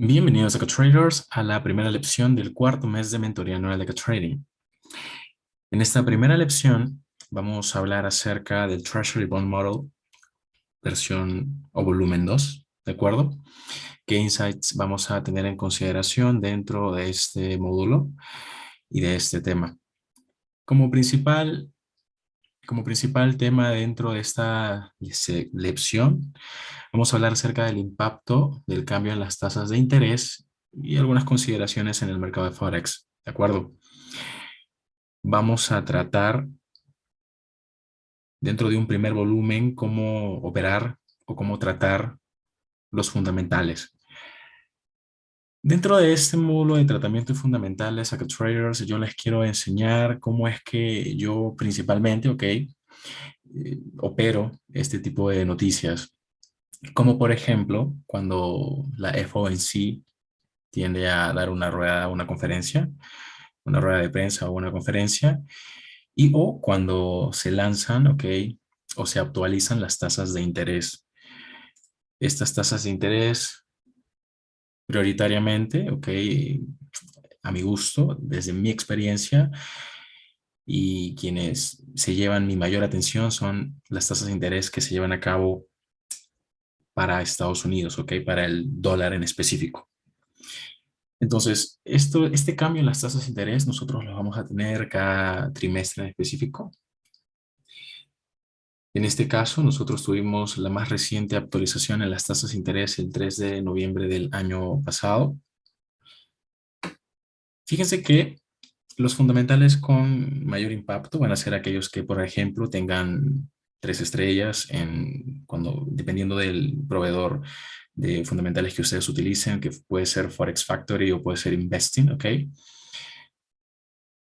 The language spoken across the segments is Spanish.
Bienvenidos a CoTraders a la primera lección del cuarto mes de mentoría anual de CoTrading. En esta primera lección vamos a hablar acerca del Treasury Bond Model versión o volumen 2, ¿de acuerdo? ¿Qué insights vamos a tener en consideración dentro de este módulo y de este tema? Como principal, como principal tema dentro de esta lección, vamos a hablar acerca del impacto del cambio en las tasas de interés y algunas consideraciones en el mercado de Forex, ¿de acuerdo? Vamos a tratar dentro de un primer volumen cómo operar o cómo tratar los fundamentales. Dentro de este módulo de tratamiento de fundamentales a traders, yo les quiero enseñar cómo es que yo principalmente, opero este tipo de noticias. Como por ejemplo, cuando la FOMC tiende a dar una rueda, una rueda de prensa o una conferencia, y o cuando se lanzan, o se actualizan las tasas de interés. Estas tasas de interés prioritariamente, a mi gusto, desde mi experiencia, y quienes se llevan mi mayor atención son las tasas de interés que se llevan a cabo para Estados Unidos, para el dólar en específico. Entonces, este cambio en las tasas de interés nosotros lo vamos a tener cada trimestre en específico. En este caso, nosotros tuvimos la más reciente actualización en las tasas de interés el 3 de noviembre del año pasado. Fíjense que los fundamentales con mayor impacto van a ser aquellos que, por ejemplo, tengan 3 estrellas dependiendo del proveedor de fundamentales que ustedes utilicen, que puede ser Forex Factory o puede ser Investing, ¿ok?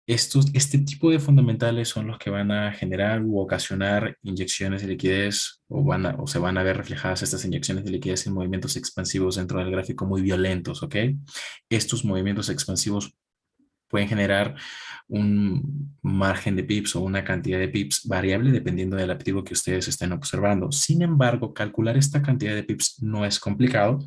Este tipo de fundamentales son los que van a generar u ocasionar inyecciones de liquidez o se van a ver reflejadas estas inyecciones de liquidez en movimientos expansivos dentro del gráfico muy violentos, ¿ok? Estos movimientos expansivos pueden generar un margen de pips o una cantidad de pips variable dependiendo del activo que ustedes estén observando. Sin embargo, calcular esta cantidad de pips no es complicado,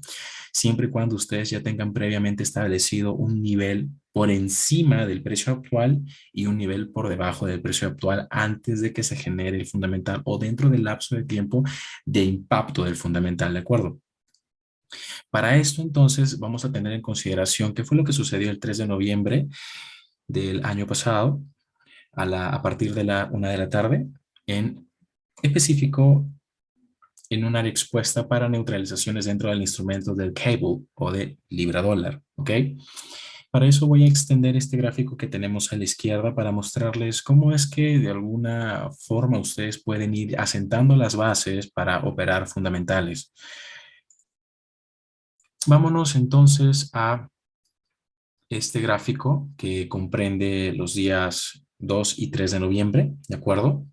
siempre y cuando ustedes ya tengan previamente establecido un nivel por encima del precio actual y un nivel por debajo del precio actual antes de que se genere el fundamental o dentro del lapso de tiempo de impacto del fundamental, ¿de acuerdo? Para esto, entonces, vamos a tener en consideración qué fue lo que sucedió el 3 de noviembre del año pasado a partir de la 1 de la tarde, en específico en un área expuesta para neutralizaciones dentro del instrumento del cable o de libra dólar, ¿ok? Para eso voy a extender este gráfico que tenemos a la izquierda para mostrarles cómo es que de alguna forma ustedes pueden ir asentando las bases para operar fundamentales. Vámonos entonces a este gráfico que comprende los días 2 y 3 de noviembre, ¿de acuerdo?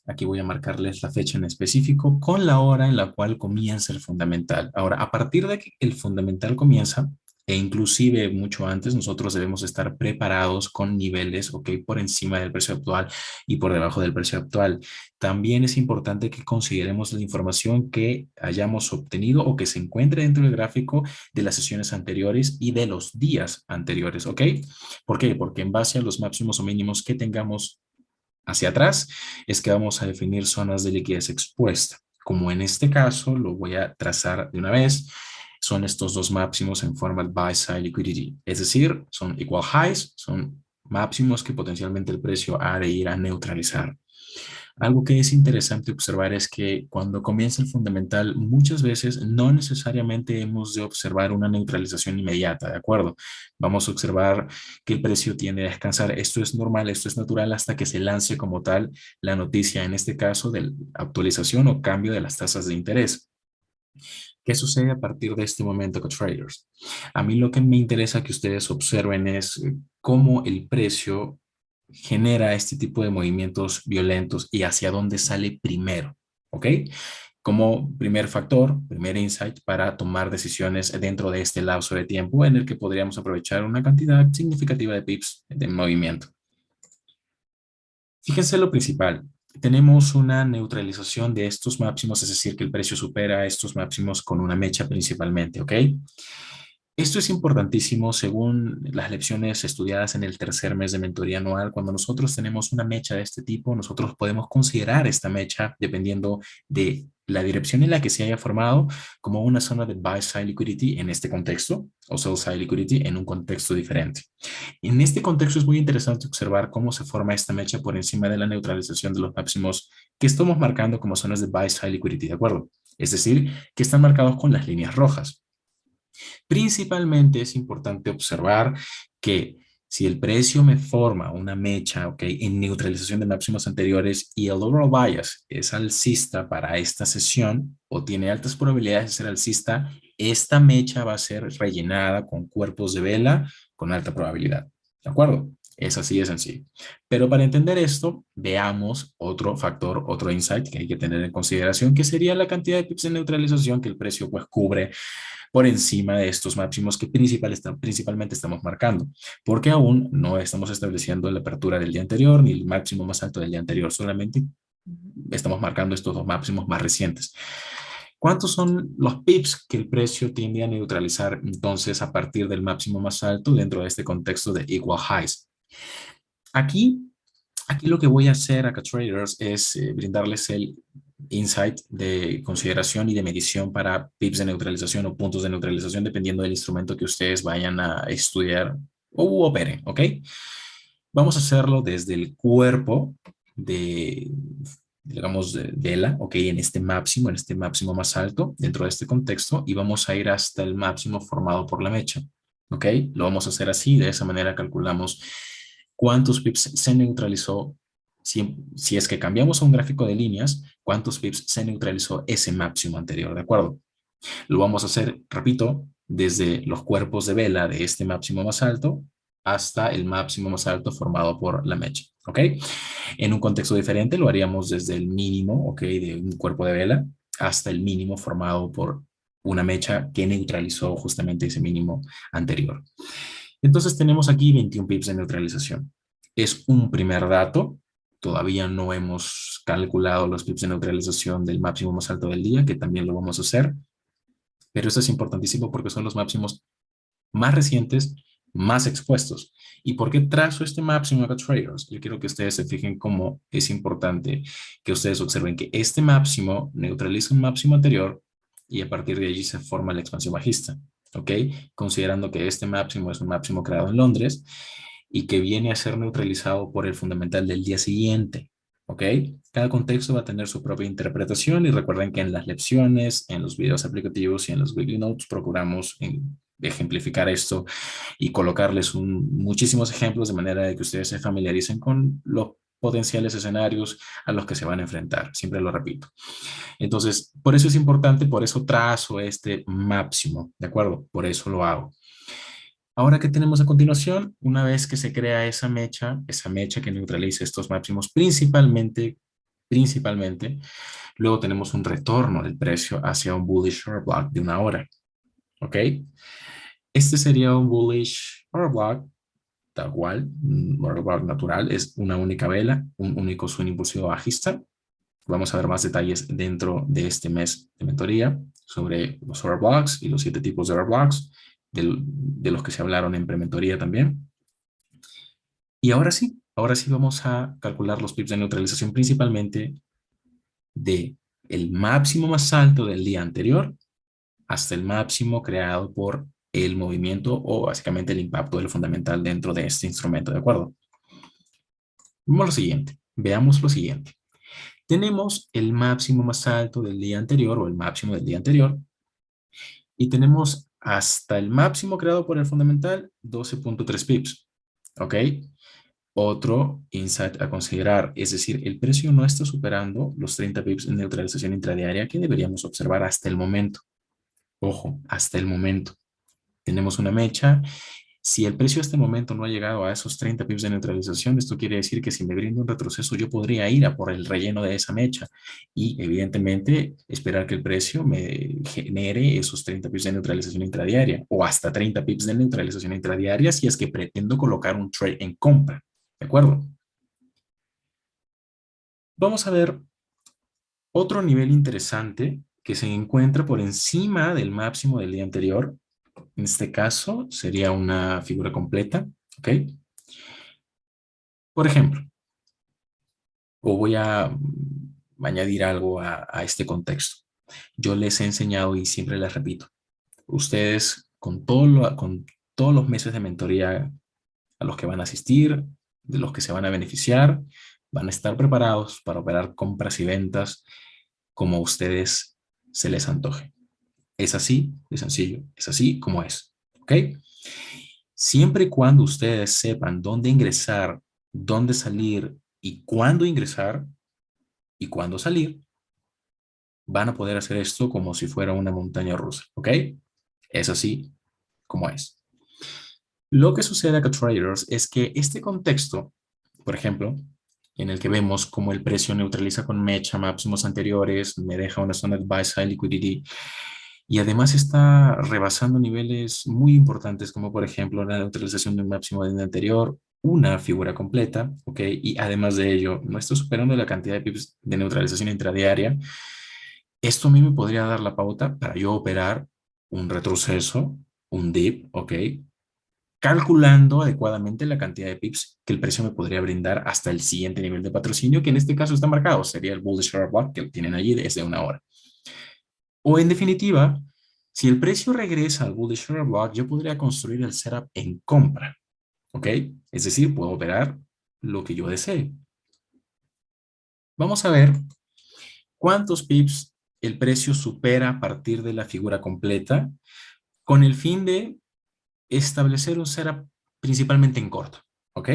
Aquí voy a marcarles la fecha en específico con la hora en la cual comienza el fundamental. Ahora, a partir de que el fundamental comienza, e inclusive mucho antes, nosotros debemos estar preparados con niveles, por encima del precio actual y por debajo del precio actual. También es importante que consideremos la información que hayamos obtenido o que se encuentre dentro del gráfico de las sesiones anteriores y de los días anteriores, ¿ok? ¿Por qué? Porque en base a los máximos o mínimos que tengamos hacia atrás es que vamos a definir zonas de liquidez expuesta. Como en este caso, lo voy a trazar de una vez, son estos dos máximos en forma de buy side liquidity, es decir, son equal highs, son máximos que potencialmente el precio ha de ir a neutralizar. Algo que es interesante observar es que cuando comienza el fundamental, muchas veces no necesariamente hemos de observar una neutralización inmediata, ¿de acuerdo? Vamos a observar que el precio tiende a descansar. Esto es normal, esto es natural hasta que se lance como tal la noticia, en este caso, de actualización o cambio de las tasas de interés. ¿Qué sucede a partir de este momento con traders? A mí lo que me interesa que ustedes observen es cómo el precio genera este tipo de movimientos violentos y hacia dónde sale primero, ¿ok? Como primer factor, primer insight para tomar decisiones dentro de este lapso de tiempo en el que podríamos aprovechar una cantidad significativa de pips de movimiento. Fíjense lo principal. Tenemos una neutralización de estos máximos, es decir, que el precio supera estos máximos con una mecha principalmente, ¿ok? Esto es importantísimo según las lecciones estudiadas en el tercer mes de mentoría anual. Cuando nosotros tenemos una mecha de este tipo, nosotros podemos considerar esta mecha, dependiendo de la dirección en la que se haya formado, como una zona de buy side liquidity en este contexto o sell side liquidity en un contexto diferente. En este contexto es muy interesante observar cómo se forma esta mecha por encima de la neutralización de los máximos que estamos marcando como zonas de buy side liquidity, ¿de acuerdo? Es decir, que están marcados con las líneas rojas. Principalmente es importante observar que si el precio me forma una mecha, ¿ok? En neutralización de máximos anteriores y el overall bias es alcista para esta sesión o tiene altas probabilidades de ser alcista, esta mecha va a ser rellenada con cuerpos de vela con alta probabilidad. ¿De acuerdo? Es así de sencillo. Pero para entender esto, veamos otro factor, otro insight que hay que tener en consideración, que sería la cantidad de pips de neutralización que el precio pues cubre por encima de estos máximos que principalmente estamos marcando, porque aún no estamos estableciendo la apertura del día anterior ni el máximo más alto del día anterior, solamente estamos marcando estos dos máximos más recientes. ¿Cuántos son los pips que el precio tiende a neutralizar entonces a partir del máximo más alto dentro de este contexto de equal highs? Aquí Aquí lo que voy a hacer acá, traders, es brindarles el insight de consideración y de medición para pips de neutralización o puntos de neutralización, dependiendo del instrumento que ustedes vayan a estudiar o operen, ¿ok? Vamos a hacerlo desde el cuerpo de, digamos, de vela, ¿ok? En este máximo más alto, dentro de este contexto, y vamos a ir hasta el máximo formado por la mecha, ¿ok? Lo vamos a hacer así, de esa manera calculamos cuántos pips se neutralizó, si es que cambiamos a un gráfico de líneas, cuántos pips se neutralizó ese máximo anterior, ¿de acuerdo? Lo vamos a hacer, repito, desde los cuerpos de vela de este máximo más alto hasta el máximo más alto formado por la mecha, ¿ok? En un contexto diferente lo haríamos desde el mínimo, ¿ok? De un cuerpo de vela hasta el mínimo formado por una mecha que neutralizó justamente ese mínimo anterior. Entonces tenemos aquí 21 pips de neutralización. Es un primer dato. Todavía no hemos calculado los pips de neutralización del máximo más alto del día, que también lo vamos a hacer. Pero esto es importantísimo porque son los máximos más recientes, más expuestos. ¿Y por qué trazo este máximo acá, traders? Yo quiero que ustedes se fijen cómo es importante que ustedes observen que este máximo neutraliza un máximo anterior y a partir de allí se forma la expansión bajista. ¿Ok? Considerando que este máximo es un máximo creado en Londres y que viene a ser neutralizado por el fundamental del día siguiente. ¿Ok? Cada contexto va a tener su propia interpretación y recuerden que en las lecciones, en los videos aplicativos y en los weekly notes procuramos ejemplificar esto y colocarles muchísimos ejemplos de manera de que ustedes se familiaricen con los potenciales escenarios a los que se van a enfrentar. Siempre lo repito. Entonces, por eso es importante, por eso trazo este máximo, ¿de acuerdo? Por eso lo hago. Ahora, ¿qué tenemos a continuación? Una vez que se crea esa mecha que neutraliza estos máximos principalmente, luego tenemos un retorno del precio hacia un bullish order block de una hora, ¿ok? Este sería un bullish order block, tal cual, un order block natural, es una única vela, un único swing impulsivo bajista. Vamos a ver más detalles dentro de este mes de mentoría sobre los order blocks y los 7 tipos de order blocks de los que se hablaron en prementoría también. Y ahora sí vamos a calcular los pips de neutralización principalmente de el máximo más alto del día anterior hasta el máximo creado por el movimiento o básicamente el impacto del fundamental dentro de este instrumento, ¿de acuerdo? Veamos lo siguiente. Tenemos el máximo más alto del día anterior o el máximo del día anterior y tenemos hasta el máximo creado por el fundamental 12.3 pips, ¿ok? Otro insight a considerar, es decir, el precio no está superando los 30 pips en neutralización intradiaria que deberíamos observar hasta el momento. Ojo, hasta el momento. Tenemos una mecha. Si el precio hasta el momento no ha llegado a esos 30 pips de neutralización, esto quiere decir que si me brinda un retroceso, yo podría ir a por el relleno de esa mecha y evidentemente esperar que el precio me genere esos 30 pips de neutralización intradiaria o hasta 30 pips de neutralización intradiaria si es que pretendo colocar un trade en compra. ¿De acuerdo? Vamos a ver otro nivel interesante que se encuentra por encima del máximo del día anterior. En este caso sería una figura completa, ¿ok? Por ejemplo, o voy a añadir algo a este contexto. Yo les he enseñado y siempre les repito, ustedes con todos los meses de mentoría a los que van a asistir, de los que se van a beneficiar, van a estar preparados para operar compras y ventas como a ustedes se les antoje. Es así de sencillo, es así como es, ¿ok? Siempre y cuando ustedes sepan dónde ingresar, dónde salir y cuándo ingresar y cuándo salir, van a poder hacer esto como si fuera una montaña rusa, ¿ok? Es así como es. Lo que sucede acá, traders, es que este contexto, por ejemplo, en el que vemos cómo el precio neutraliza con mecha máximos anteriores, me deja una zona de buy side liquidity y además está rebasando niveles muy importantes, como por ejemplo la neutralización de un máximo del día anterior, una figura completa, ¿ok? Y además de ello, no está superando la cantidad de pips de neutralización intradiaria. Esto a mí me podría dar la pauta para yo operar un retroceso, un dip, ¿ok? Calculando adecuadamente la cantidad de pips que el precio me podría brindar hasta el siguiente nivel de patrocinio, que en este caso está marcado, sería el bullish order block que tienen allí desde una hora. O en definitiva, si el precio regresa al bullish order block, yo podría construir el setup en compra, ¿ok? Es decir, puedo operar lo que yo desee. Vamos a ver cuántos pips el precio supera a partir de la figura completa con el fin de establecer un setup principalmente en corto, ¿ok?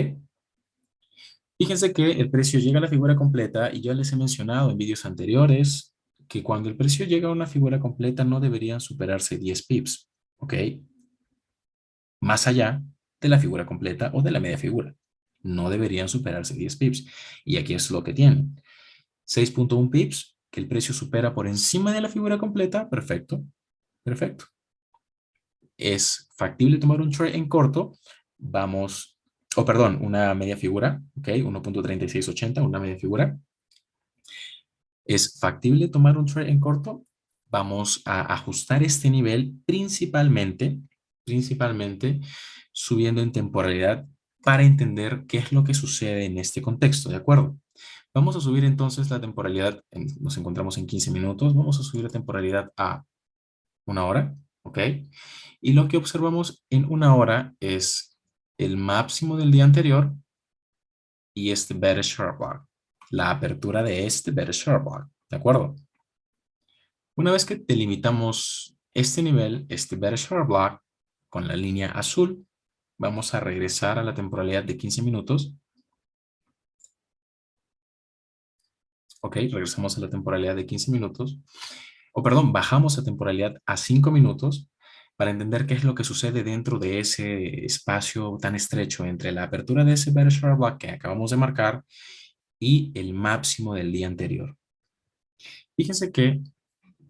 Fíjense que el precio llega a la figura completa y ya les he mencionado en vídeos anteriores que cuando el precio llega a una figura completa no deberían superarse 10 pips, ¿ok? Más allá de la figura completa o de la media figura. No deberían superarse 10 pips. Y aquí es lo que tienen. 6.1 pips, que el precio supera por encima de la figura completa. Perfecto, perfecto. Es factible tomar un trade en corto. Vamos, perdón, una media figura, ¿ok? 1.3680, una media figura. ¿Es factible tomar un trade en corto? Vamos a ajustar este nivel principalmente subiendo en temporalidad para entender qué es lo que sucede en este contexto, ¿de acuerdo? Vamos a subir entonces la temporalidad, nos encontramos en 15 minutos, vamos a subir la temporalidad a una hora, ¿ok? Y lo que observamos en una hora es el máximo del día anterior y este bearish short bar, la apertura de este bearish short bar, ¿de acuerdo? Una vez que delimitamos este nivel, este bearish short block, con la línea azul, vamos a regresar a la temporalidad de 15 minutos. Ok, regresamos a la temporalidad de 15 minutos. O perdón, bajamos la temporalidad a 5 minutos para entender qué es lo que sucede dentro de ese espacio tan estrecho entre la apertura de ese bearish short block que acabamos de marcar y el máximo del día anterior. Fíjense que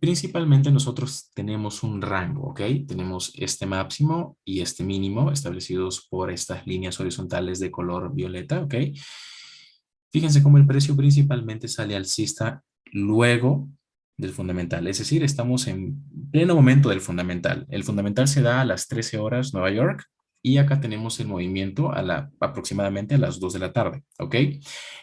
principalmente nosotros tenemos un rango, ¿ok? Tenemos este máximo y este mínimo establecidos por estas líneas horizontales de color violeta, ¿ok? Fíjense cómo el precio principalmente sale alcista luego del fundamental, es decir, estamos en pleno momento del fundamental. El fundamental se da a las 13 horas Nueva York y acá tenemos el movimiento aproximadamente a las 2 de la tarde, ¿ok?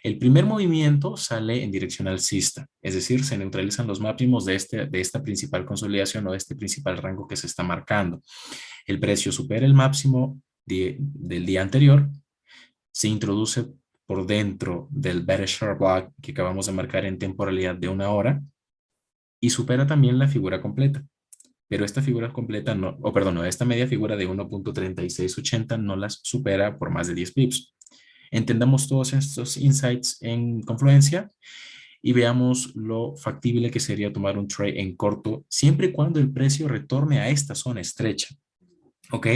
El primer movimiento sale en dirección alcista, es decir, se neutralizan los máximos de esta principal consolidación o de este principal rango que se está marcando. El precio supera el máximo del día anterior, se introduce por dentro del bearish short block que acabamos de marcar en temporalidad de una hora y supera también la figura completa. Pero esta figura completa no, o perdón, no, esta media figura de 1.3680 no las supera por más de 10 pips. Entendamos todos estos insights en confluencia y veamos lo factible que sería tomar un trade en corto siempre y cuando el precio retorne a esta zona estrecha. ¿Ok?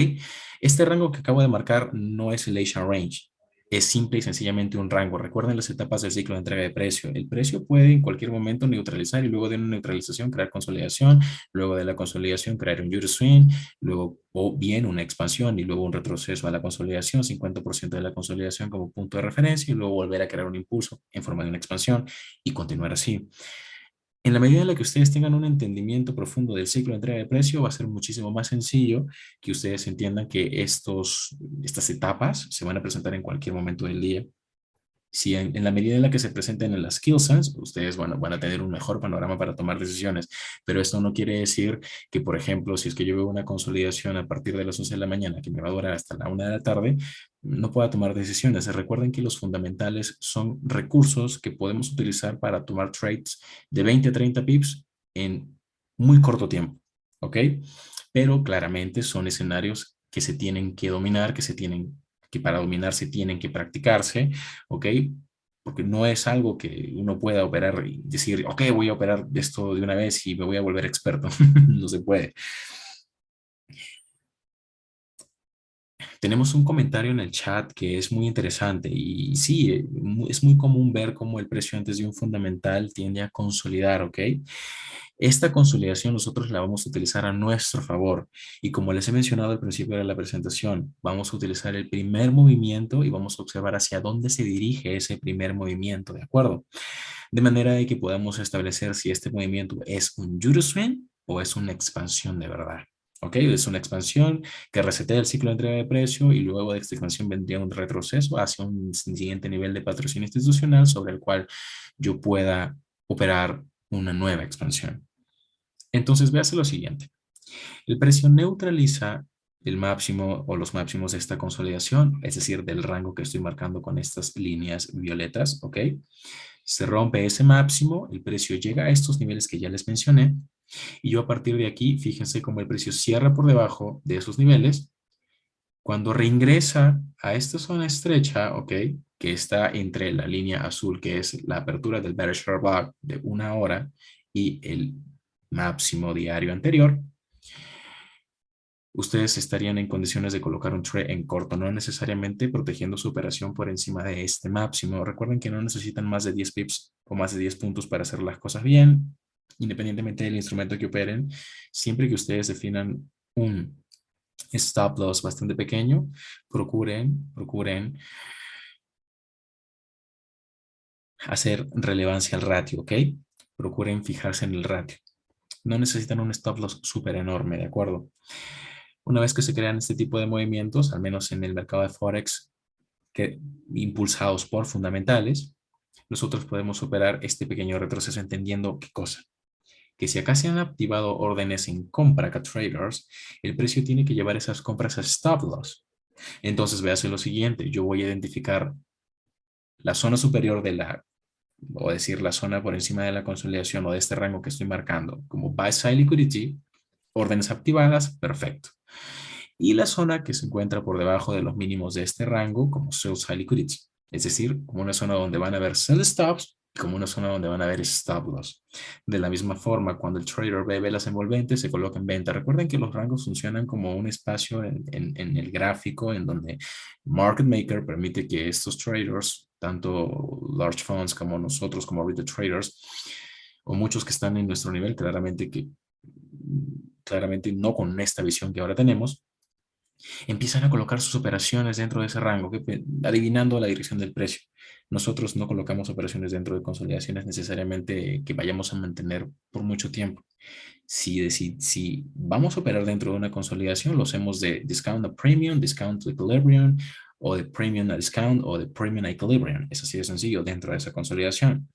Este rango que acabo de marcar no es el Asian Range. Es simple y sencillamente un rango. Recuerden las etapas del ciclo de entrega de precio. El precio puede en cualquier momento neutralizar y luego de una neutralización crear consolidación, luego de la consolidación crear un swing, luego o bien una expansión y luego un retroceso a la consolidación, 50% de la consolidación como punto de referencia y luego volver a crear un impulso en forma de una expansión y continuar así. En la medida en la que ustedes tengan un entendimiento profundo del ciclo de entrega de precio, va a ser muchísimo más sencillo que ustedes entiendan que estas etapas se van a presentar en cualquier momento del día. Si en la medida en la que se presenten en las skill sets, ustedes van a tener un mejor panorama para tomar decisiones, pero esto no quiere decir que, por ejemplo, si es que yo veo una consolidación a partir de las 11 de la mañana que me va a durar hasta la 1 de la tarde, no pueda tomar decisiones. Recuerden que los fundamentales son recursos que podemos utilizar para tomar trades de 20 a 30 pips en muy corto tiempo, ¿ok? Pero claramente son escenarios que se tienen que dominar, que para dominar se tienen que practicarse, ¿ok? Porque no es algo que uno pueda operar y decir, ok, voy a operar esto de una vez y me voy a volver experto. No se puede. Tenemos un comentario en el chat que es muy interesante y sí, es muy común ver cómo el precio antes de un fundamental tiende a consolidar, ¿ok? Esta consolidación nosotros la vamos a utilizar a nuestro favor y como les he mencionado al principio de la presentación, vamos a utilizar el primer movimiento y vamos a observar hacia dónde se dirige ese primer movimiento, ¿de acuerdo? De manera de que podamos establecer si este movimiento es un Judo Swing o es una expansión de verdad. ¿Ok? Es una expansión que resetea el ciclo de entrega de precio y luego de esta expansión vendría un retroceso hacia un siguiente nivel de patrocinio institucional sobre el cual yo pueda operar una nueva expansión. Entonces, véase lo siguiente. El precio neutraliza el máximo o los máximos de esta consolidación, es decir, del rango que estoy marcando con estas líneas violetas, ¿ok? Se rompe ese máximo, el precio llega a estos niveles que ya les mencioné, y yo a partir de aquí, fíjense cómo el precio cierra por debajo de esos niveles. Cuando reingresa a esta zona estrecha, ¿ok? Que está entre la línea azul, que es la apertura del bearish block de 1 hora, y el máximo diario anterior, ustedes estarían en condiciones de colocar un trade en corto, no necesariamente protegiendo su operación por encima de este máximo. Recuerden que no necesitan más de 10 pips o más de 10 puntos para hacer las cosas bien, independientemente del instrumento que operen, siempre que ustedes definan un stop loss bastante pequeño, procuren hacer relevancia al ratio, ¿ok? Procuren fijarse en el ratio. No necesitan un stop loss súper enorme, ¿de acuerdo? Una vez que se crean este tipo de movimientos, al menos en el mercado de Forex, que, impulsados por fundamentales, nosotros podemos operar este pequeño retroceso entendiendo qué cosa. Que si acá se han activado órdenes en compra acá traders, el precio tiene que llevar esas compras a stop loss. Entonces, véase lo siguiente, yo voy a identificar la zona superior de o decir la zona por encima de la consolidación o de este rango que estoy marcando como buy side liquidity, órdenes activadas, perfecto. Y la zona que se encuentra por debajo de los mínimos de este rango como sell side liquidity, es decir, como una zona donde van a haber sell stops y como una zona donde van a haber stop loss. De la misma forma, cuando el trader ve velas envolventes, se coloca en venta. Recuerden que los rangos funcionan como un espacio en el gráfico en donde market maker permite que estos traders, tanto large funds como nosotros como retail traders, o muchos que están en nuestro nivel, claramente no con esta visión que ahora tenemos, empiezan a colocar sus operaciones dentro de ese rango, adivinando la dirección del precio. Nosotros no colocamos operaciones dentro de consolidaciones necesariamente que vayamos a mantener por mucho tiempo. Si vamos a operar dentro de una consolidación, lo hacemos de discount a premium, discount to equilibrium, o de premium a discount, o de premium a equilibrium. Es así de sencillo dentro de esa consolidación.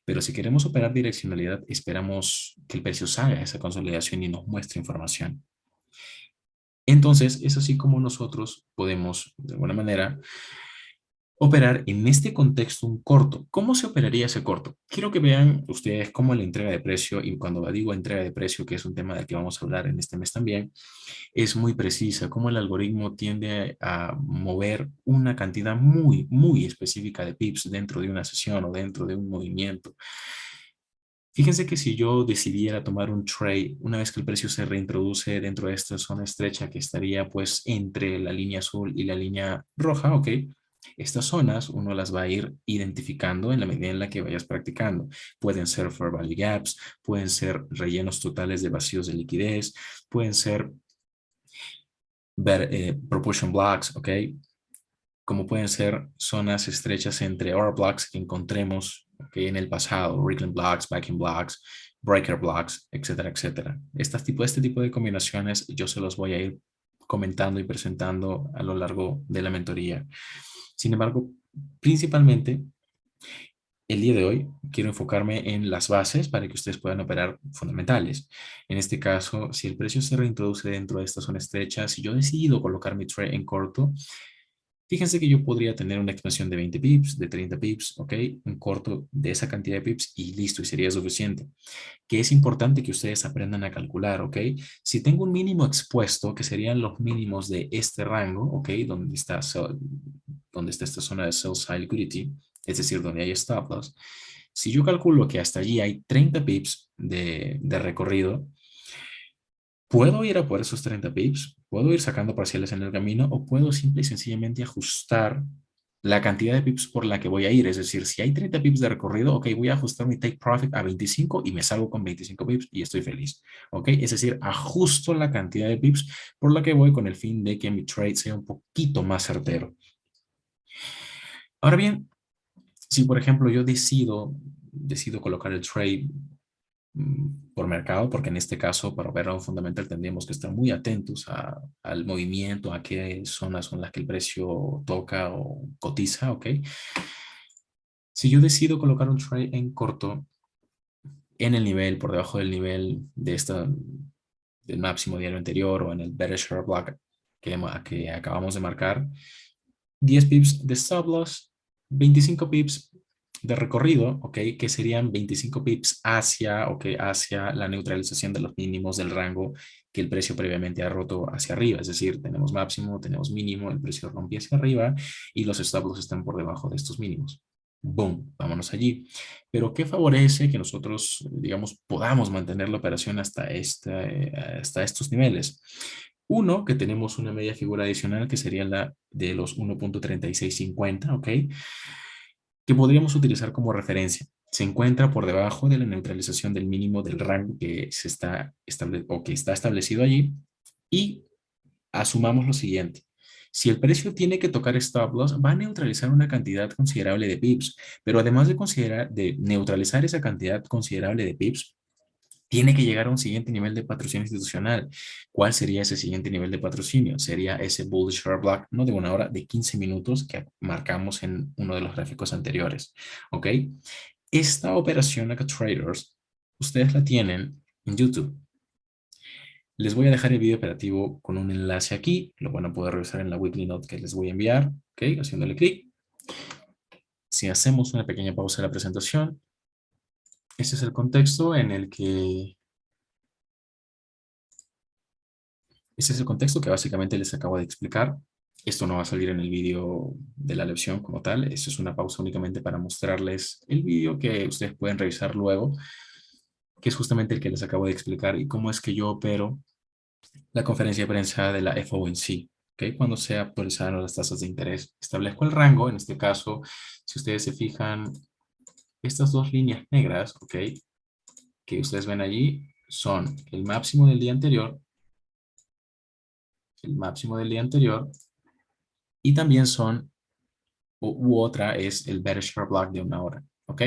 Pero si queremos operar direccionalidad, esperamos que el precio salga de esa consolidación y nos muestre información. Entonces, es así como nosotros podemos, de alguna manera, operar en este contexto un corto. ¿Cómo se operaría ese corto? Quiero que vean ustedes cómo la entrega de precio, y cuando digo entrega de precio, que es un tema del que vamos a hablar en este mes también, es muy precisa, cómo el algoritmo tiende a mover una cantidad muy, muy específica de pips dentro de una sesión o dentro de un movimiento. Fíjense que si yo decidiera tomar un trade, una vez que el precio se reintroduce dentro de esta zona estrecha que estaría pues entre la línea azul y la línea roja, ¿ok? Estas zonas uno las va a ir identificando en la medida en la que vayas practicando. Pueden ser fair value gaps, pueden ser rellenos totales de vacíos de liquidez, pueden ser proportion blocks, ¿ok? Como pueden ser zonas estrechas entre order blocks que encontremos, ¿ok? En el pasado, Rickland blocks, backing blocks, breaker blocks, etcétera, etcétera. Este tipo de combinaciones yo se los voy a ir comentando y presentando a lo largo de la mentoría. Sin embargo, principalmente el día de hoy quiero enfocarme en las bases para que ustedes puedan operar fundamentales. En este caso, si el precio se reintroduce dentro de esta zona estrecha, si yo decido colocar mi trade en corto, fíjense que yo podría tener una expansión de 20 pips, de 30 pips, ¿ok? Un corto de esa cantidad de pips y listo, y sería suficiente. Que es importante que ustedes aprendan a calcular, ¿ok? Si tengo un mínimo expuesto, que serían los mínimos de este rango, ¿ok? Donde está esta zona de sell side liquidity, es decir, donde hay stop loss. Si yo calculo que hasta allí hay 30 pips de recorrido, puedo ir a por esos 30 pips, puedo ir sacando parciales en el camino o puedo simple y sencillamente ajustar la cantidad de pips por la que voy a ir. Es decir, si hay 30 pips de recorrido, ok, voy a ajustar mi take profit a 25 y me salgo con 25 pips y estoy feliz. Ok, es decir, ajusto la cantidad de pips por la que voy con el fin de que mi trade sea un poquito más certero. Ahora bien, si por ejemplo yo decido colocar el trade por mercado, porque en este caso para ver un fundamental tendríamos que estar muy atentos al movimiento, a qué zonas son las que el precio toca o cotiza, ¿ok? Si yo decido colocar un trade en corto en el nivel, por debajo del nivel del máximo diario anterior o en el bearish share block que acabamos de marcar, 10 pips de stop loss, 25 pips de recorrido, ¿ok? Que serían 25 pips hacia la neutralización de los mínimos del rango que el precio previamente ha roto hacia arriba. Es decir, tenemos máximo, tenemos mínimo, el precio rompe hacia arriba y los stop loss están por debajo de estos mínimos. Boom, vámonos allí. Pero ¿qué favorece que nosotros, digamos, podamos mantener la operación hasta estos niveles? Uno, que tenemos una media figura adicional que sería la de los 1.3650, ¿ok? Que podríamos utilizar como referencia. Se encuentra por debajo de la neutralización del mínimo del rango que que está establecido allí. Y asumamos lo siguiente. Si el precio tiene que tocar stop loss, va a neutralizar una cantidad considerable de pips, pero además de neutralizar esa cantidad considerable de pips, tiene que llegar a un siguiente nivel de patrocinio institucional. ¿Cuál sería ese siguiente nivel de patrocinio? Sería ese bullish share block, no de una hora, de 15 minutos que marcamos en uno de los gráficos anteriores. ¿Ok? Esta operación acá traders, ustedes la tienen en YouTube. Les voy a dejar el video operativo con un enlace aquí. Lo van a poder revisar en la weekly note que les voy a enviar. ¿Ok? Haciéndole clic. Si hacemos una pequeña pausa de la presentación, ese es el contexto en el que Ese es el contexto que básicamente les acabo de explicar. Esto no va a salir en el vídeo de la lección como tal. Esto es una pausa únicamente para mostrarles el vídeo que ustedes pueden revisar luego, que es justamente el que les acabo de explicar y cómo es que yo opero la conferencia de prensa de la FOMC. ¿Okay? Cuando se actualizaron las tasas de interés, establezco el rango. En este caso, si ustedes se fijan, estas dos líneas negras, ¿ok? Que ustedes ven allí, son el máximo del día anterior, y también otra es el bearish share block de una hora, ¿ok?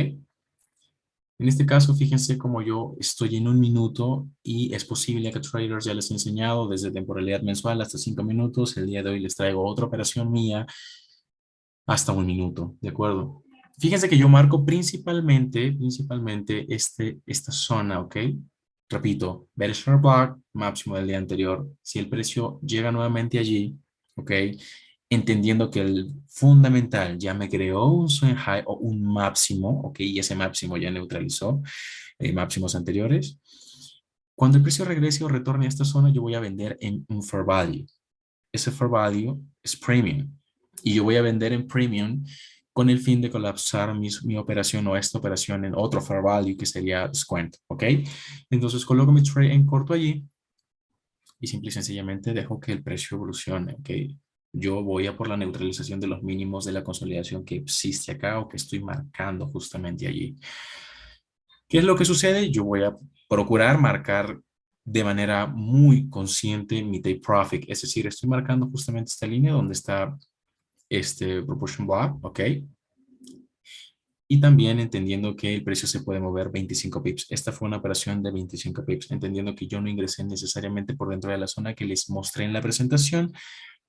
En este caso, fíjense como yo estoy en un minuto y es posible que traders ya les he enseñado desde temporalidad mensual hasta 5 minutos. El día de hoy les traigo otra operación mía hasta un minuto, ¿de acuerdo? Fíjense que yo marco principalmente esta zona, ¿ok? Repito, bearish share block, máximo del día anterior. Si el precio llega nuevamente allí, ¿ok? Entendiendo que el fundamental ya me creó un swing high o un máximo, ¿ok? Y ese máximo ya neutralizó máximos anteriores. Cuando el precio regrese o retorne a esta zona, yo voy a vender en un fair value. Ese fair value es premium. Y yo voy a vender en premium con el fin de colapsar mi operación o esta operación en otro fair value que sería descuento, ¿ok? Entonces coloco mi trade en corto allí y simple y sencillamente dejo que el precio evolucione, ¿ok? Yo voy a por la neutralización de los mínimos de la consolidación que existe acá o que estoy marcando justamente allí. ¿Qué es lo que sucede? Yo voy a procurar marcar de manera muy consciente mi take profit, es decir, estoy marcando justamente esta línea donde está este proportion block, ¿ok? Y también entendiendo que el precio se puede mover 25 pips. Esta fue una operación de 25 pips, entendiendo que yo no ingresé necesariamente por dentro de la zona que les mostré en la presentación,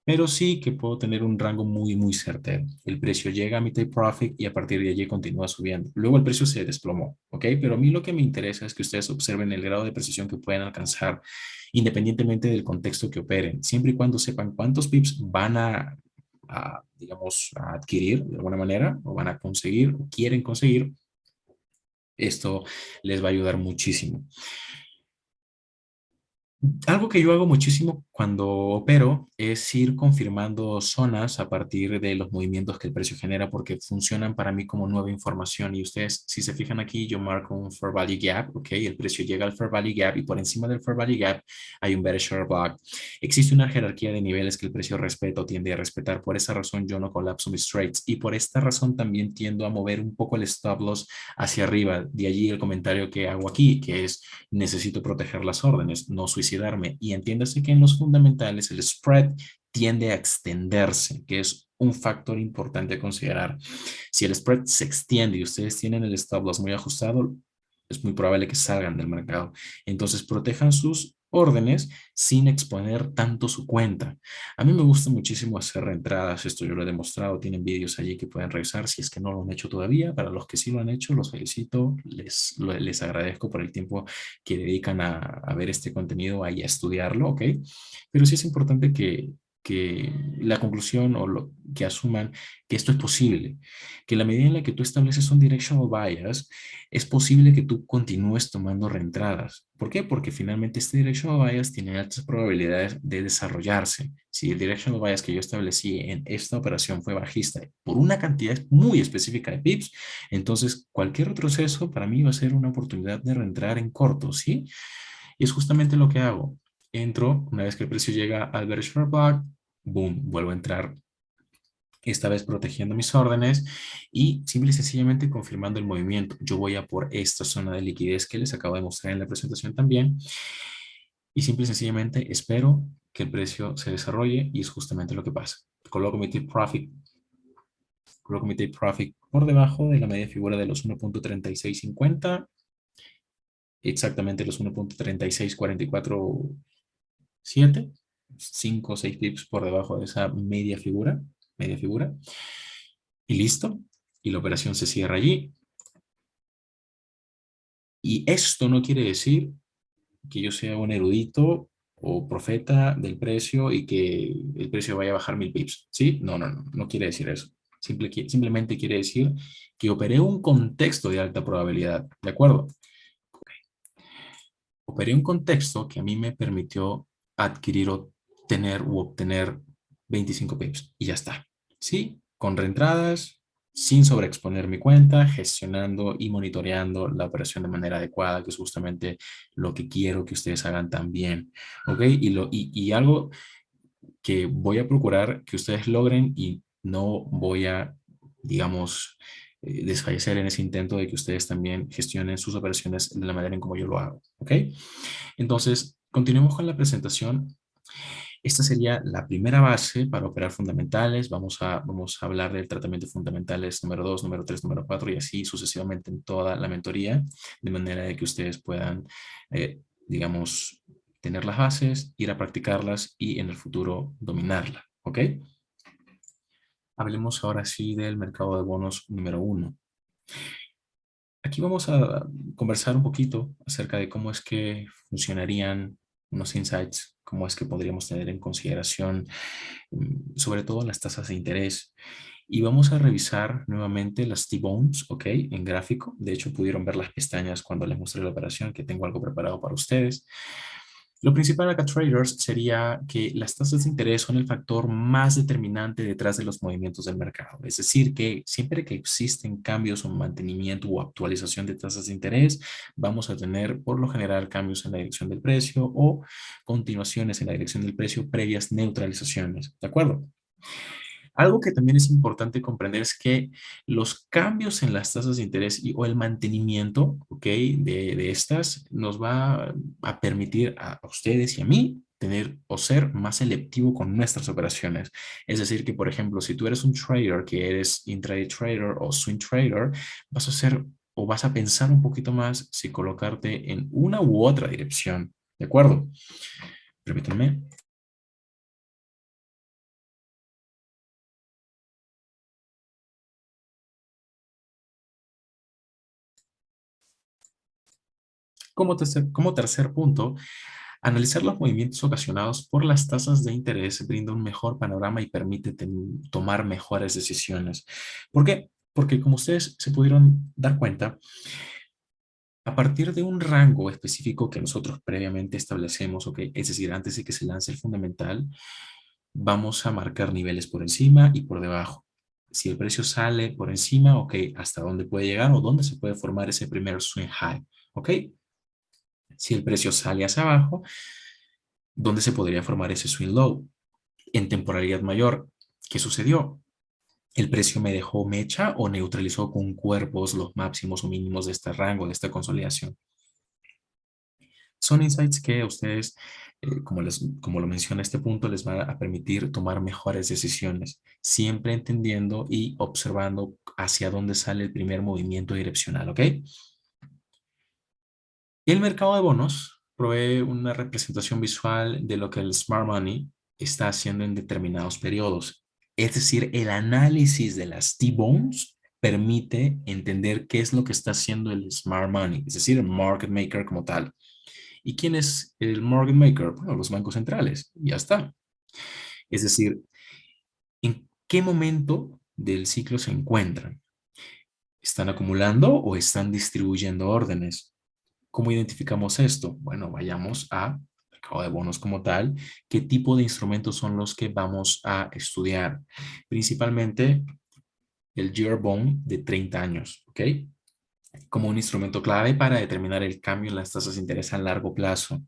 pero sí que puedo tener un rango muy certero. El precio llega a mi take profit y a partir de allí continúa subiendo. Luego el precio se desplomó, ¿ok? Pero a mí lo que me interesa es que ustedes observen el grado de precisión que pueden alcanzar independientemente del contexto que operen, siempre y cuando sepan cuántos pips van digamos, a adquirir de alguna manera, o van a conseguir, o quieren conseguir, esto les va a ayudar muchísimo. Algo que yo hago muchísimo cuando opero es ir confirmando zonas a partir de los movimientos que el precio genera porque funcionan para mí como nueva información y ustedes, si se fijan aquí, yo marco un Fair Value Gap, ok, el precio llega al Fair Value Gap y por encima del Fair Value Gap hay un Bearish Order Block. Existe una jerarquía de niveles que el precio respeta o tiende a respetar, por esa razón yo no colapso mis trades y por esta razón también tiendo a mover un poco el stop loss hacia arriba, de allí el comentario que hago aquí, que es necesito proteger las órdenes, no suicidarme. Y entiéndase que en los fundamentales el spread tiende a extenderse, que es un factor importante a considerar. Si el spread se extiende y ustedes tienen el stop loss muy ajustado, es muy probable que salgan del mercado. Entonces, protejan sus órdenes sin exponer tanto su cuenta. A mí me gusta muchísimo hacer reentradas, esto yo lo he demostrado, tienen vídeos allí que pueden revisar si es que no lo han hecho todavía. Para los que sí lo han hecho, los felicito, les agradezco por el tiempo que dedican a ver este contenido y a estudiarlo, ¿ok? Pero sí es importante que la conclusión o lo que asuman que esto es posible, que la medida en la que tú estableces un directional bias, es posible que tú continúes tomando reentradas. ¿Por qué? Porque finalmente este directional bias tiene altas probabilidades de desarrollarse. Si el directional bias que yo establecí en esta operación fue bajista por una cantidad muy específica de pips, entonces cualquier retroceso para mí va a ser una oportunidad de reentrar en corto, ¿sí? Y es justamente lo que hago. Entro, una vez que el precio llega al bearish block, boom, vuelvo a entrar, esta vez protegiendo mis órdenes y simple y sencillamente confirmando el movimiento. Yo voy a por esta zona de liquidez que les acabo de mostrar en la presentación también y simple y sencillamente espero que el precio se desarrolle y es justamente lo que pasa. Coloco mi take profit por debajo de la media figura de los 1.3650, exactamente los 1.36447, 5 o 6 pips por debajo de esa media figura, y listo. Y la operación se cierra allí. Y esto no quiere decir que yo sea un erudito o profeta del precio y que el precio vaya a bajar 1000 pips, ¿sí? No quiere decir eso. Simplemente quiere decir que operé un contexto de alta probabilidad, ¿de acuerdo? Operé un contexto que a mí me permitió adquirir o tener u obtener 25 pips y ya está. Sí, con reentradas, sin sobreexponer mi cuenta, gestionando y monitoreando la operación de manera adecuada, que es justamente lo que quiero que ustedes hagan también. ¿Ok? Y algo que voy a procurar que ustedes logren y no voy a, digamos, desfallecer en ese intento de que ustedes también gestionen sus operaciones de la manera en como yo lo hago. ¿Ok? Entonces, continuemos con la presentación. Esta sería la primera base para operar fundamentales. Vamos a hablar del tratamiento de fundamentales número 2, número 3, número 4 y así sucesivamente en toda la mentoría, de manera de que ustedes puedan, digamos, tener las bases, ir a practicarlas y en el futuro dominarla. ¿Ok? Hablemos ahora sí del mercado de bonos número 1. Aquí vamos a conversar un poquito acerca de cómo es que funcionarían unos insights, cómo es que podríamos tener en consideración sobre todo las tasas de interés. Y vamos a revisar nuevamente las T-Bones, ¿ok? En gráfico. De hecho, pudieron ver las pestañas cuando les mostré la operación, que tengo algo preparado para ustedes. Lo principal acá, traders, sería que las tasas de interés son el factor más determinante detrás de los movimientos del mercado. Es decir, que siempre que existen cambios o mantenimiento o actualización de tasas de interés, vamos a tener por lo general cambios en la dirección del precio o continuaciones en la dirección del precio previas neutralizaciones. ¿De acuerdo? Algo que también es importante comprender es que los cambios en las tasas de interés o el mantenimiento, ¿ok? De estas nos va a permitir a ustedes y a mí tener o ser más selectivo con nuestras operaciones. Es decir, que por ejemplo, si tú eres un trader, que eres intraday trader o swing trader, vas a hacer o vas a pensar un poquito más si colocarte en una u otra dirección. ¿De acuerdo? Permítanme. Como tercer punto, analizar los movimientos ocasionados por las tasas de interés brinda un mejor panorama y permite tomar mejores decisiones. ¿Por qué? Porque como ustedes se pudieron dar cuenta, a partir de un rango específico que nosotros previamente establecemos, ¿ok? Es decir, antes de que se lance el fundamental, vamos a marcar niveles por encima y por debajo. Si el precio sale por encima, ¿ok? ¿Hasta dónde puede llegar o dónde se puede formar ese primer swing high? ¿Ok? Si el precio sale hacia abajo, ¿dónde se podría formar ese swing low? En temporalidad mayor, ¿qué sucedió? ¿El precio me dejó mecha o neutralizó con cuerpos los máximos o mínimos de este rango, de esta consolidación? Son insights que a ustedes, como lo menciona este punto, les va a permitir tomar mejores decisiones, siempre entendiendo y observando hacia dónde sale el primer movimiento direccional, ¿ok? El mercado de bonos provee una representación visual de lo que el smart money está haciendo en determinados periodos. Es decir, el análisis de las T-bones permite entender qué es lo que está haciendo el smart money, es decir, el market maker como tal. ¿Y quién es el market maker? Bueno, los bancos centrales. Y ya está. Es decir, ¿en qué momento del ciclo se encuentran? ¿Están acumulando o están distribuyendo órdenes? ¿Cómo identificamos esto? Bueno, vayamos a mercado de bonos como tal. ¿Qué tipo de instrumentos son los que vamos a estudiar? Principalmente el Year Bond de 30 años, ¿ok? Como un instrumento clave para determinar el cambio en las tasas de interés a largo plazo.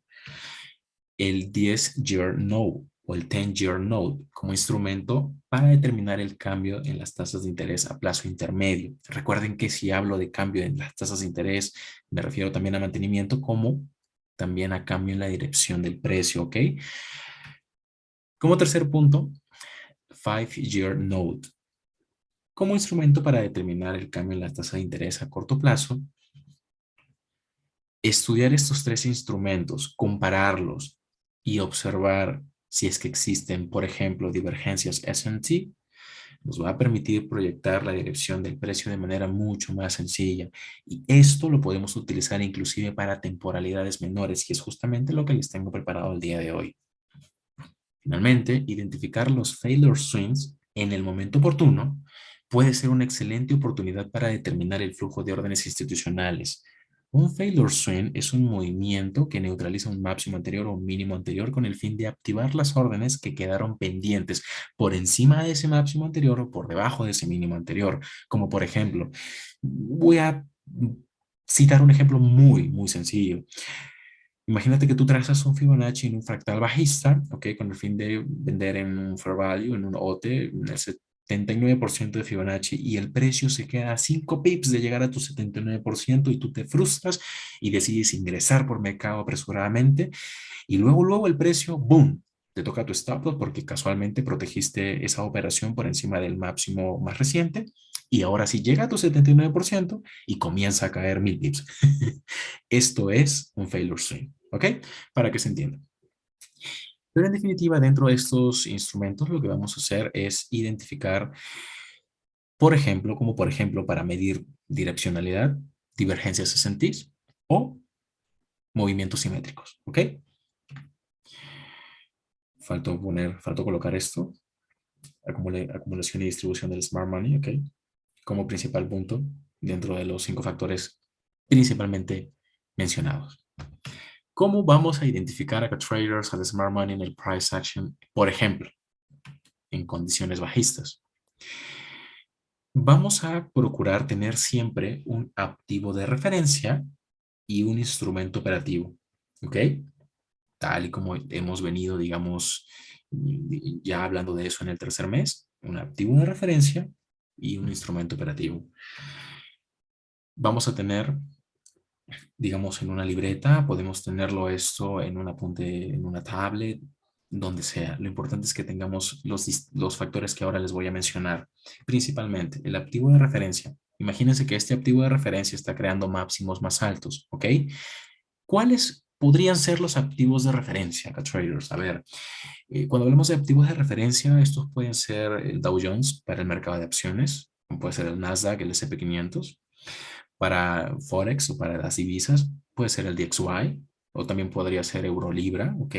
El 10-year note o el 10-year note como instrumento para determinar el cambio en las tasas de interés a plazo intermedio. Recuerden que si hablo de cambio en las tasas de interés, me refiero también a mantenimiento como también a cambio en la dirección del precio, ¿ok? Como tercer punto, 5-year note como instrumento para determinar el cambio en la tasa de interés a corto plazo. Estudiar estos tres instrumentos, compararlos y observar si es que existen, por ejemplo, divergencias S&T, nos va a permitir proyectar la dirección del precio de manera mucho más sencilla. Y esto lo podemos utilizar inclusive para temporalidades menores, y es justamente lo que les tengo preparado el día de hoy. Finalmente, identificar los failure swings en el momento oportuno puede ser una excelente oportunidad para determinar el flujo de órdenes institucionales. Un failure swing es un movimiento que neutraliza un máximo anterior o un mínimo anterior con el fin de activar las órdenes que quedaron pendientes por encima de ese máximo anterior o por debajo de ese mínimo anterior. Como por ejemplo, voy a citar un ejemplo muy sencillo. Imagínate que tú trazas un Fibonacci en un fractal bajista, ¿ok? Con el fin de vender en un fair value, en un OTE, en el 79% de Fibonacci y el precio se queda a 5 pips de llegar a tu 79% y tú te frustras y decides ingresar por mercado apresuradamente y luego el precio, ¡boom! Te toca tu stop loss porque casualmente protegiste esa operación por encima del máximo más reciente y ahora sí llega a tu 79% y comienza a caer 1000 pips. Esto es un failure swing, ¿ok? Para que se entienda. Pero en definitiva, dentro de estos instrumentos, lo que vamos a hacer es identificar, por ejemplo, como por ejemplo para medir direccionalidad, divergencias S&Ts o movimientos simétricos, ¿ok? Faltó colocar esto, acumulación y distribución del smart money, ¿ok? Como principal punto dentro de los 5 factores principalmente mencionados. ¿Cómo vamos a identificar a traders al smart money en el price action, por ejemplo, en condiciones bajistas? Vamos a procurar tener siempre un activo de referencia y un instrumento operativo, ¿ok? Tal y como hemos venido, digamos, ya hablando de eso en el tercer mes, un activo de referencia y un instrumento operativo. Vamos a tener digamos, en una libreta, podemos tenerlo esto en un apunte, en una tablet, donde sea. Lo importante es que tengamos los factores que ahora les voy a mencionar. Principalmente, el activo de referencia. Imagínense que este activo de referencia está creando máximos más altos, ¿ok? ¿Cuáles podrían ser los activos de referencia acá, traders? A ver, cuando hablamos de activos de referencia, estos pueden ser el Dow Jones para el mercado de acciones, como puede ser el Nasdaq, el S&P 500. Para Forex o para las divisas, puede ser el DXY, o también podría ser Euro-Libra, ¿ok?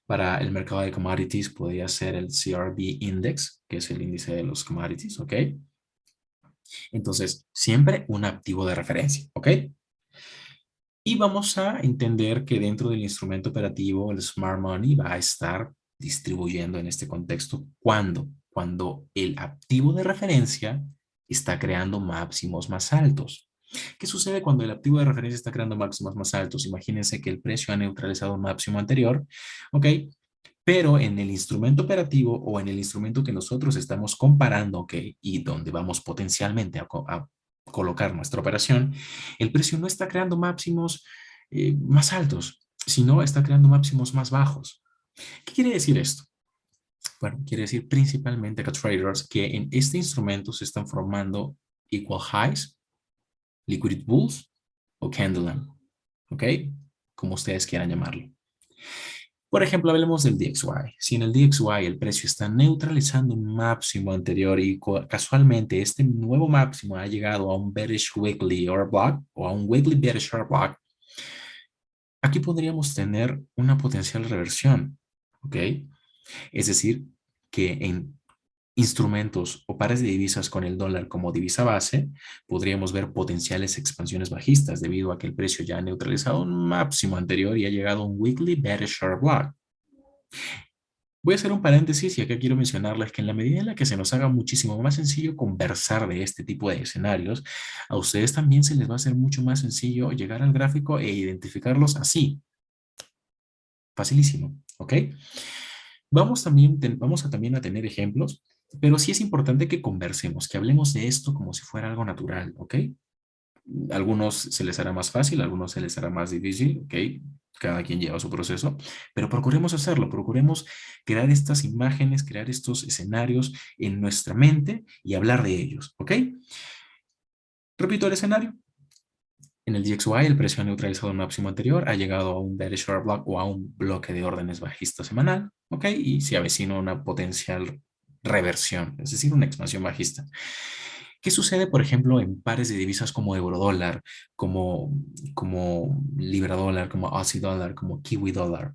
Para el mercado de commodities, podría ser el CRB Index, que es el índice de los commodities, ¿ok? Entonces, siempre un activo de referencia, ¿ok? Y vamos a entender que dentro del instrumento operativo, el Smart Money va a estar distribuyendo en este contexto. ¿Cuándo? Cuando el activo de referencia está creando máximos más altos. ¿Qué sucede cuando el activo de referencia está creando máximos más altos? Imagínense que el precio ha neutralizado un máximo anterior, ¿ok? Pero en el instrumento operativo o en el instrumento que nosotros estamos comparando, ¿ok? Y donde vamos potencialmente a colocar nuestra operación, el precio no está creando máximos más altos, sino está creando máximos más bajos. ¿Qué quiere decir esto? Bueno, quiere decir principalmente acá traders que en este instrumento se están formando equal highs, liquidity bulls o candle, ¿ok? Como ustedes quieran llamarlo. Por ejemplo, hablemos del DXY. Si en el DXY el precio está neutralizando un máximo anterior y casualmente este nuevo máximo ha llegado a un bearish weekly order block o a un weekly bearish order block, aquí podríamos tener una potencial reversión, ¿ok? Es decir, que en instrumentos o pares de divisas con el dólar como divisa base, podríamos ver potenciales expansiones bajistas debido a que el precio ya ha neutralizado un máximo anterior y ha llegado a un weekly bearish order block. Voy a hacer un paréntesis y acá quiero mencionarles que en la medida en la que se nos haga muchísimo más sencillo conversar de este tipo de escenarios, a ustedes también se les va a hacer mucho más sencillo llegar al gráfico e identificarlos así. Facilísimo, ¿ok? Vamos a también a tener ejemplos, pero sí es importante que conversemos, que hablemos de esto como si fuera algo natural, ¿ok? A algunos se les hará más fácil, a algunos se les hará más difícil, ¿ok? Cada quien lleva su proceso, pero procuremos hacerlo, procuremos crear estas imágenes, crear estos escenarios en nuestra mente y hablar de ellos, ¿ok? Repito el escenario. En el DXY el precio ha neutralizado un máximo anterior, ha llegado a un bearish order block o a un bloque de órdenes bajista semanal, ¿ok? Y se avecina una potencial reversión, es decir, una expansión bajista. ¿Qué sucede, por ejemplo, en pares de divisas como eurodólar, como libra dólar, como Aussie dólar, como kiwi dólar?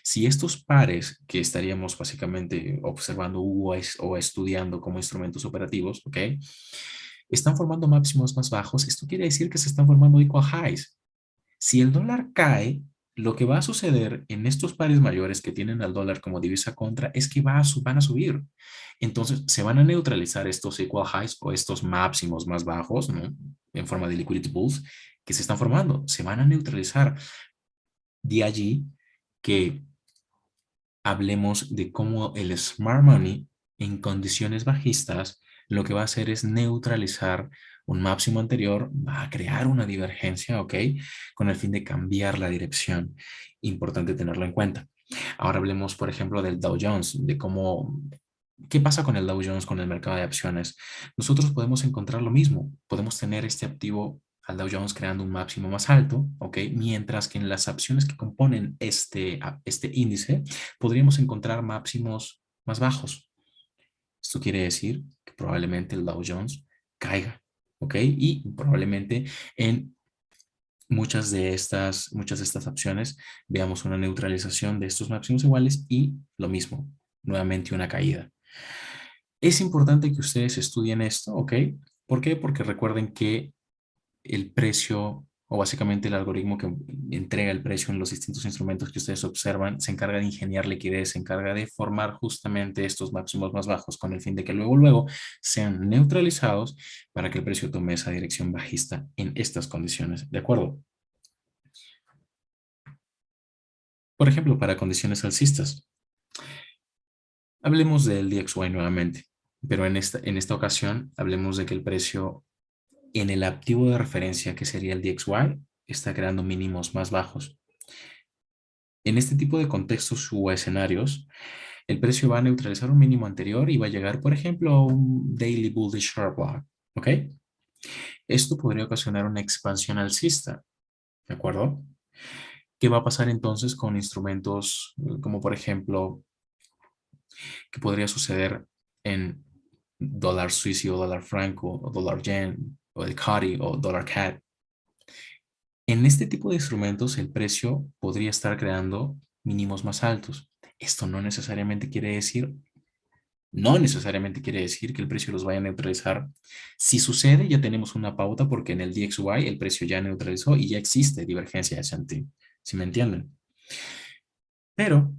Si estos pares que estaríamos básicamente observando o estudiando como instrumentos operativos, ¿ok? Están formando máximos más bajos, esto quiere decir que se están formando equal highs. Si el dólar cae, lo que va a suceder en estos pares mayores que tienen al dólar como divisa contra es que van a subir. Entonces, se van a neutralizar estos equal highs o estos máximos más bajos, ¿no? En forma de liquidity bulls que se están formando. Se van a neutralizar. De allí que hablemos de cómo el smart money en condiciones bajistas lo que va a hacer es neutralizar un máximo anterior, va a crear una divergencia, ¿ok? Con el fin de cambiar la dirección. Importante tenerlo en cuenta. Ahora hablemos, por ejemplo, del Dow Jones, de cómo, qué pasa con el Dow Jones, con el mercado de acciones. Nosotros podemos encontrar lo mismo. Podemos tener este activo al Dow Jones creando un máximo más alto, ¿ok? Mientras que en las acciones que componen este índice podríamos encontrar máximos más bajos. Esto quiere decir que probablemente el Dow Jones caiga, ¿ok? Y probablemente en muchas de estas opciones veamos una neutralización de estos máximos iguales y lo mismo, nuevamente una caída. Es importante que ustedes estudien esto, ¿ok? ¿Por qué? Porque recuerden que el precio o básicamente el algoritmo que entrega el precio en los distintos instrumentos que ustedes observan se encarga de ingeniar liquidez, se encarga de formar justamente estos máximos más bajos con el fin de que luego sean neutralizados para que el precio tome esa dirección bajista en estas condiciones. ¿De acuerdo? Por ejemplo, para condiciones alcistas. Hablemos del DXY nuevamente, pero en esta ocasión hablemos de que el precio en el activo de referencia que sería el DXY está creando mínimos más bajos. En este tipo de contextos o escenarios, el precio va a neutralizar un mínimo anterior y va a llegar, por ejemplo, a un daily bullish short block. ¿Ok? Esto podría ocasionar una expansión alcista. ¿De acuerdo? ¿Qué va a pasar entonces con instrumentos como, por ejemplo, qué podría suceder en dólar suizo o dólar franco o dólar yen o el CAD o dólar CAD? En este tipo de instrumentos, el precio podría estar creando mínimos más altos. Esto no necesariamente quiere decir que el precio los vaya a neutralizar. Si sucede, ya tenemos una pauta porque en el DXY el precio ya neutralizó y ya existe divergencia de S&P. ¿Sí me entienden? Pero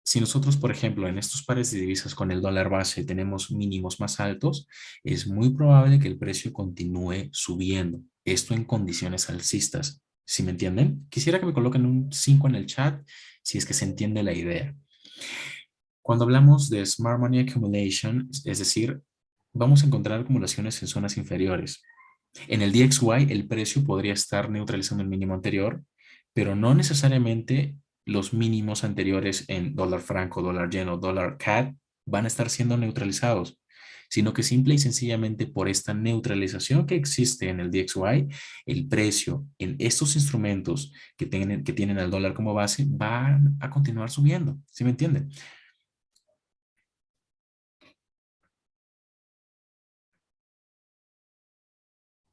si nosotros, por ejemplo, en estos pares de divisas con el dólar base tenemos mínimos más altos, es muy probable que el precio continúe subiendo. Esto en condiciones alcistas. ¿Sí me entienden? Quisiera que me coloquen un 5 en el chat si es que se entiende la idea. Cuando hablamos de Smart Money Accumulation, es decir, vamos a encontrar acumulaciones en zonas inferiores. En el DXY el precio podría estar neutralizando el mínimo anterior, pero no necesariamente los mínimos anteriores en dólar franco, dólar yen o dólar CAD van a estar siendo neutralizados, sino que simple y sencillamente por esta neutralización que existe en el DXY, el precio en estos instrumentos que tienen al dólar como base van a continuar subiendo. ¿Sí me entienden?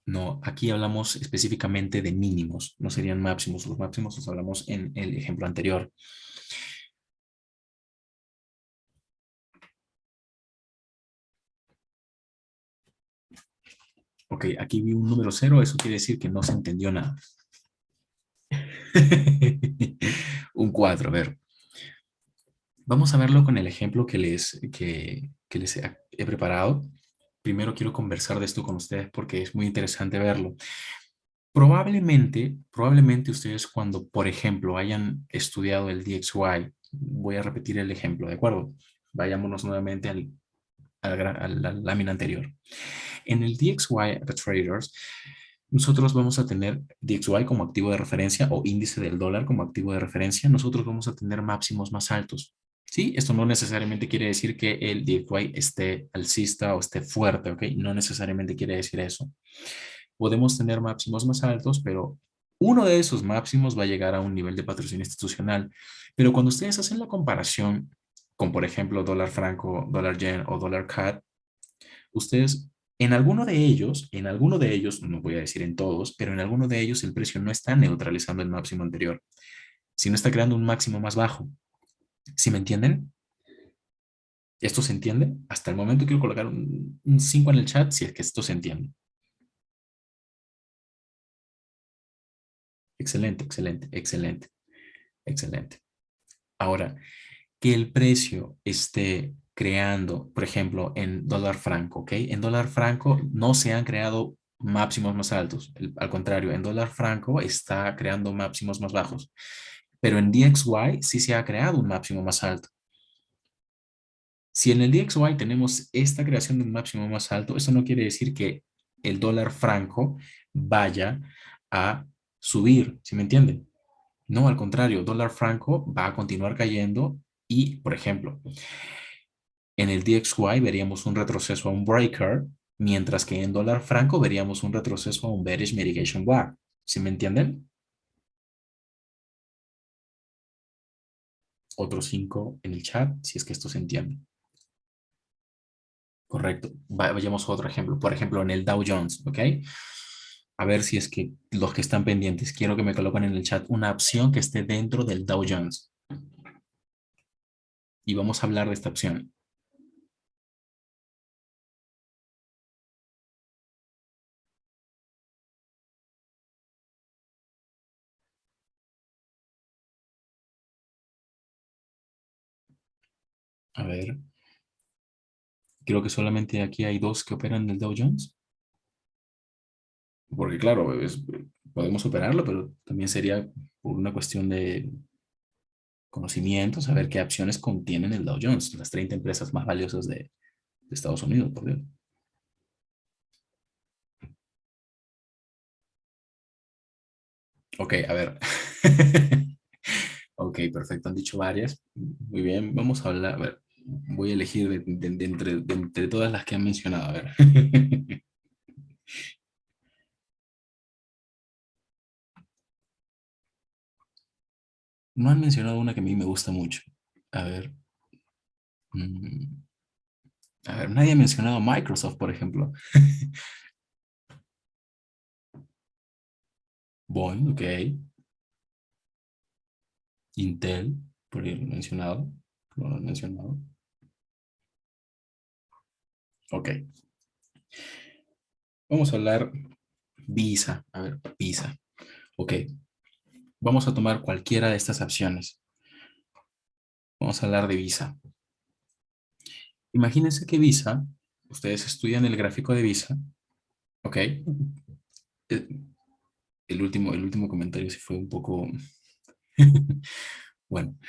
No, aquí hablamos específicamente de mínimos, no serían máximos. Los máximos los hablamos en el ejemplo anterior. Ok, aquí vi un número cero, eso quiere decir que no se entendió nada. Un 4, a ver. Vamos a verlo con el ejemplo que les he preparado. Primero quiero conversar de esto con ustedes porque es muy interesante verlo. Probablemente ustedes cuando, por ejemplo, hayan estudiado el DXY, voy a repetir el ejemplo, ¿de acuerdo? Vayámonos nuevamente a la lámina anterior. En el DXY Traders, nosotros vamos a tener DXY como activo de referencia o índice del dólar como activo de referencia. Nosotros vamos a tener máximos más altos. Sí, esto no necesariamente quiere decir que el DXY esté alcista o esté fuerte, ¿ok? No necesariamente quiere decir eso. Podemos tener máximos más altos, pero uno de esos máximos va a llegar a un nivel de patrocinio institucional. Pero cuando ustedes hacen la comparación con, por ejemplo, dólar franco, dólar yen o dólar CAD, ustedes, en alguno de ellos, no voy a decir en todos, pero en alguno de ellos el precio no está neutralizando el máximo anterior, sino está creando un máximo más bajo. ¿Sí me entienden? ¿Esto se entiende? Hasta el momento quiero colocar un 5 en el chat si es que esto se entiende. Excelente, excelente, excelente, excelente. Ahora, que el precio esté creando, por ejemplo, en dólar franco, ¿ok? En dólar franco no se han creado máximos más altos. Al contrario, en dólar franco está creando máximos más bajos. Pero en DXY sí se ha creado un máximo más alto. Si en el DXY tenemos esta creación de un máximo más alto, eso no quiere decir que el dólar franco vaya a subir, ¿sí me entienden? No, al contrario, dólar franco va a continuar cayendo y, por ejemplo, en el DXY veríamos un retroceso a un breaker, mientras que en dólar franco veríamos un retroceso a un bearish mitigation bar. ¿Sí me entienden? Otro 5 en el chat, si es que esto se entiende. Correcto. Vayamos a otro ejemplo. Por ejemplo, en el Dow Jones, ¿ok? A ver si es que los que están pendientes, quiero que me coloquen en el chat una opción que esté dentro del Dow Jones. Y vamos a hablar de esta opción. A ver, creo que solamente aquí hay dos que operan en el Dow Jones. Porque claro, podemos operarlo, pero también sería por una cuestión de conocimiento, saber qué acciones contienen el Dow Jones, las 30 empresas más valiosas de Estados Unidos, por Dios. Ok, a ver. Ok, perfecto, han dicho varias. Muy bien, vamos a hablar. A ver, voy a elegir de entre todas las que han mencionado. A ver. No han mencionado una que a mí me gusta mucho. A ver. mm, a ver, nadie ha mencionado Microsoft, por ejemplo. Boeing, ok. Intel, por ahí lo he mencionado. No lo han mencionado. Ok. Vamos a hablar Visa. A ver, Visa. Ok. Vamos a tomar cualquiera de estas opciones. Vamos a hablar de Visa. Imagínense que Visa, ustedes estudian el gráfico de Visa, ¿ok? El último comentario sí fue un poco... Bueno,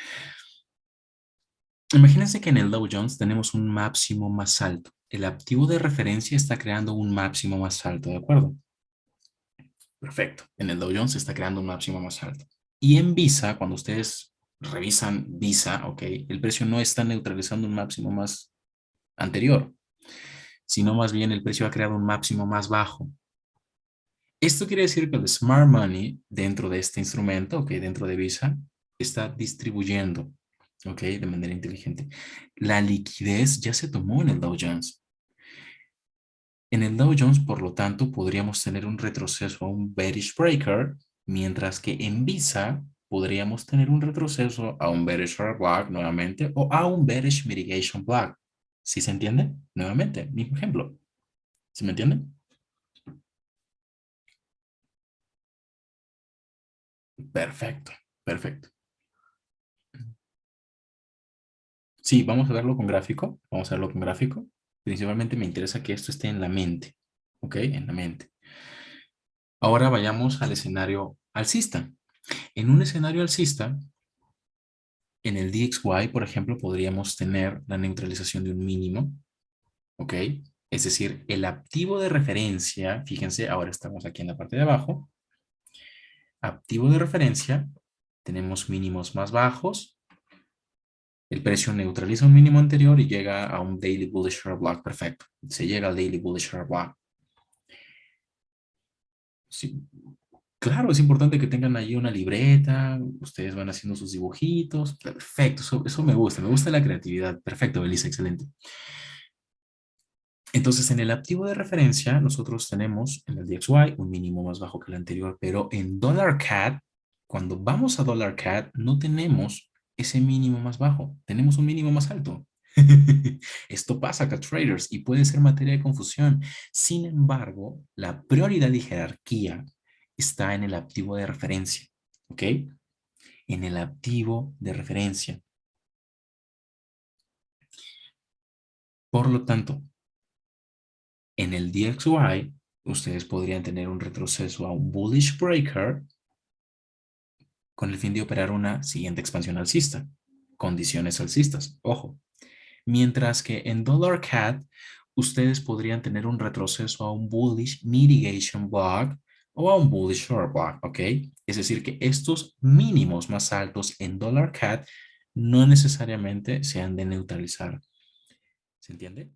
imagínense que en el Dow Jones tenemos un máximo más alto. El activo de referencia está creando un máximo más alto, ¿de acuerdo? Perfecto. En el Dow Jones se está creando un máximo más alto. Y en Visa, cuando ustedes revisan Visa, ¿ok? El precio no está neutralizando un máximo más anterior, sino más bien el precio ha creado un máximo más bajo. Esto quiere decir que el smart money dentro de este instrumento, ok, dentro de Visa, está distribuyendo, ok, de manera inteligente. La liquidez ya se tomó en el Dow Jones. En el Dow Jones, por lo tanto, podríamos tener un retroceso a un bearish breaker, mientras que en Visa podríamos tener un retroceso a un bearish red block nuevamente o a un bearish mitigation block. ¿Sí se entiende? Nuevamente, mismo ejemplo. ¿Sí me entienden? Perfecto, perfecto. Sí, vamos a verlo con gráfico. Vamos a verlo con gráfico. Principalmente me interesa que esto esté en la mente. ¿Ok? En la mente. Ahora vayamos al escenario alcista. En un escenario alcista, en el DXY, por ejemplo, podríamos tener la neutralización de un mínimo. ¿Ok? Es decir, el activo de referencia, fíjense, ahora estamos aquí en la parte de abajo. Activo de referencia, tenemos mínimos más bajos. El precio neutraliza un mínimo anterior y llega a un Daily Bullish Share Block. Perfecto. Se llega al Daily Bullish Share Block. Sí, claro, es importante que tengan ahí una libreta, ustedes van haciendo sus dibujitos. Perfecto, eso me gusta la creatividad. Perfecto, Belisa, excelente. Entonces, en el activo de referencia, nosotros tenemos en el DXY un mínimo más bajo que el anterior, pero en Dollar CAD, cuando vamos a Dollar CAD, no tenemos ese mínimo más bajo, tenemos un mínimo más alto. Esto pasa acá, traders, y puede ser materia de confusión. Sin embargo, la prioridad y jerarquía está en el activo de referencia, ¿ok? En el activo de referencia. Por lo tanto, en el DXY, ustedes podrían tener un retroceso a un bullish breaker con el fin de operar una siguiente expansión alcista. Condiciones alcistas, ojo. Mientras que en Dollar CAD, ustedes podrían tener un retroceso a un bullish mitigation block o a un bullish short block, ¿ok? Es decir, que estos mínimos más altos en Dollar CAD no necesariamente se han de neutralizar. ¿Se entiende?